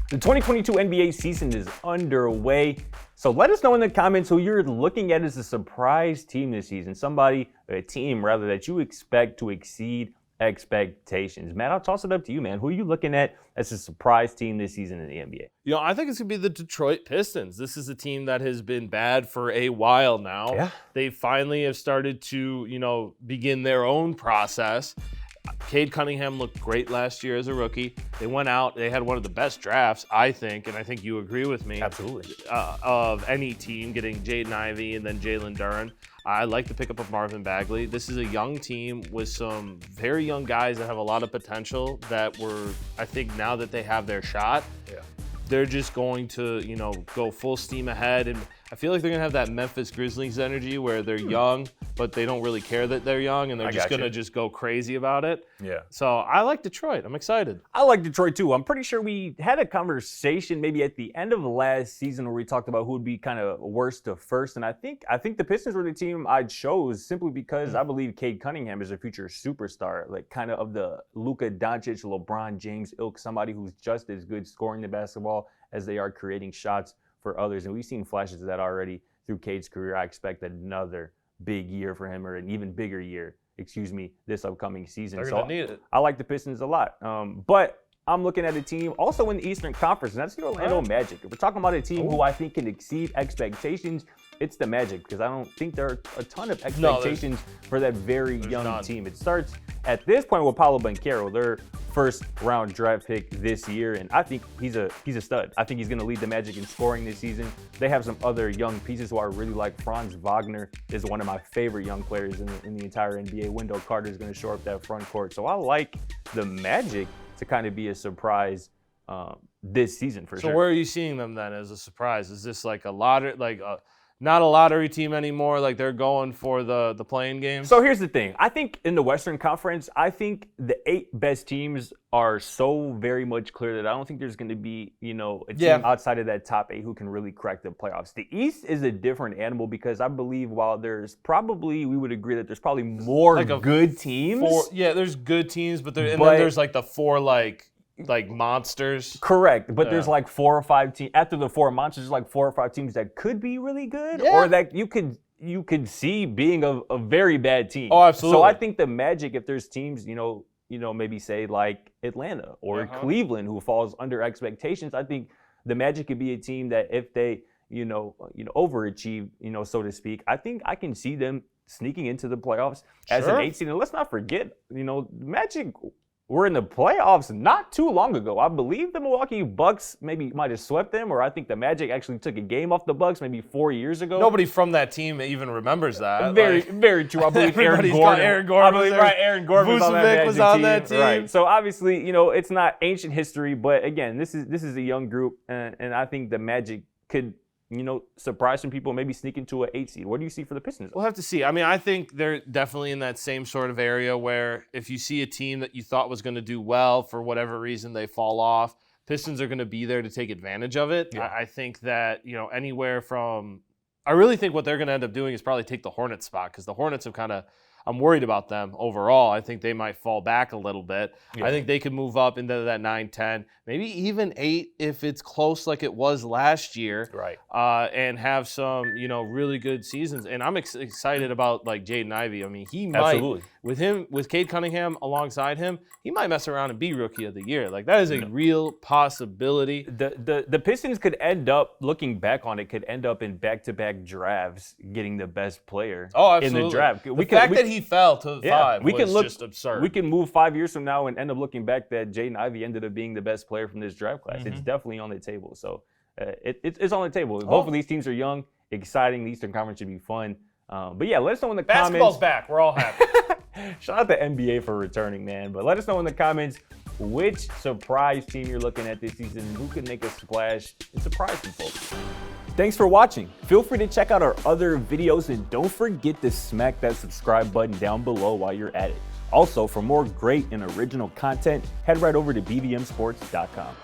The 2022 NBA season is underway, so let us know in the comments who you're looking at as a surprise team this season. A team that you expect to exceed expectations. Matt, I'll toss it up to you, man. Who are you looking at as a surprise team this season in the NBA? I think it's going to be the Detroit Pistons. This is a team that has been bad for a while now. Yeah. They finally have started to, begin their own process. Cade Cunningham looked great last year as a rookie. They went out. They had one of the best drafts, I think, and I think you agree with me. Absolutely. Of any team, getting Jaden Ivey and then Jalen Duren. I like the pickup of Marvin Bagley. This is a young team with some very young guys that have a lot of potential I think now that they have their shot, they're just going to, go full steam ahead. And I feel like they're going to have that Memphis Grizzlies energy where they're young, but they don't really care that they're young, and they're just going to just go crazy about it. Yeah. So I like Detroit. I'm excited. I like Detroit too. I'm pretty sure we had a conversation maybe at the end of last season where we talked about who would be kind of worst to first, and I think the Pistons were the team I chose simply because I believe Cade Cunningham is a future superstar, like kind of the Luka Doncic, LeBron James ilk, somebody who's just as good scoring the basketball as they are creating shots for others, and we've seen flashes of that already through Cade's career. I expect another big year for him, or an even bigger year, this upcoming season. They're gonna need it. I like the Pistons a lot, but I'm looking at a team also in the Eastern Conference, and that's the Orlando Magic. If we're talking about a team who I think can exceed expectations, it's the Magic, because I don't think there are a ton of expectations for that very young team. It starts at this point with Paolo Banchero, their first-round draft pick this year, and I think he's a stud. I think he's going to lead the Magic in scoring this season. They have some other young pieces who I really like. Franz Wagner is one of my favorite young players in the entire NBA. Wendell Carter is going to shore up that front court. So I like the Magic to kind of be a surprise this season for sure. So where are you seeing them then as a surprise? Is this like a lottery, not a lottery team anymore? Like they're going for the playing game? So here's the thing. I think in the Western Conference, I think the 8 best teams are so very much clear that I don't think there's going to be, a team outside of that top 8 who can really crack the playoffs. The East is a different animal because I believe while we would agree that there's probably more good teams. There's good teams, but then there's like the 4 monsters. Correct, but there's like 4 or 5 teams. After the 4 monsters, there's like 4 or 5 teams that could be really good, or that you could see being a very bad team. Oh, absolutely. So I think the Magic, if there's teams, maybe say like Atlanta or Cleveland, who falls under expectations, I think the Magic could be a team that if they, overachieve, so to speak, I think I can see them sneaking into the playoffs as an 8 seed. And let's not forget, Magic were in the playoffs not too long ago. I believe the Milwaukee Bucks maybe might have swept them, or I think the Magic actually took a game off the Bucks maybe 4 years ago. Nobody from that team even remembers that. Very true. I believe Aaron Gordon Vucevic was on that team. Right. So obviously, it's not ancient history, but again, this is a young group, and I think the Magic could surprise some people, maybe sneak into an 8 seed. What do you see for the Pistons? We'll have to see. I mean, I think they're definitely in that same sort of area where if you see a team that you thought was going to do well, for whatever reason they fall off, Pistons are going to be there to take advantage of it. Yeah. I think that, anywhere from – I really think what they're going to end up doing is probably take the Hornets spot, because the Hornets have kind of – I'm worried about them overall. I think they might fall back a little bit. Yeah. I think they could move up into that 9-10, maybe even 8 if it's close like it was last year. Right. And have some, really good seasons. And I'm excited about like Jaden Ivey. I mean, he might, with Cade Cunningham alongside him, he might mess around and be Rookie of the Year. Like that is a real possibility. The Pistons could end up, looking back on it, in back-to-back drafts getting the best player in the draft. The fact that he fell to 5 was just absurd. We can move 5 years from now and end up looking back that Jaden Ivey ended up being the best player from this draft class. Mm-hmm. It's definitely on the table. So it's on the table. Both of these teams are young, exciting. The Eastern Conference should be fun. But yeah, let us know in the comments. Basketball's back. We're all happy. Shout out to NBA for returning, man. But let us know in the comments which surprise team you're looking at this season. Who can make a splash and surprise some folks? Thanks for watching. Feel free to check out our other videos, and don't forget to smack that subscribe button down below while you're at it. Also, for more great and original content, head right over to bvmsports.com.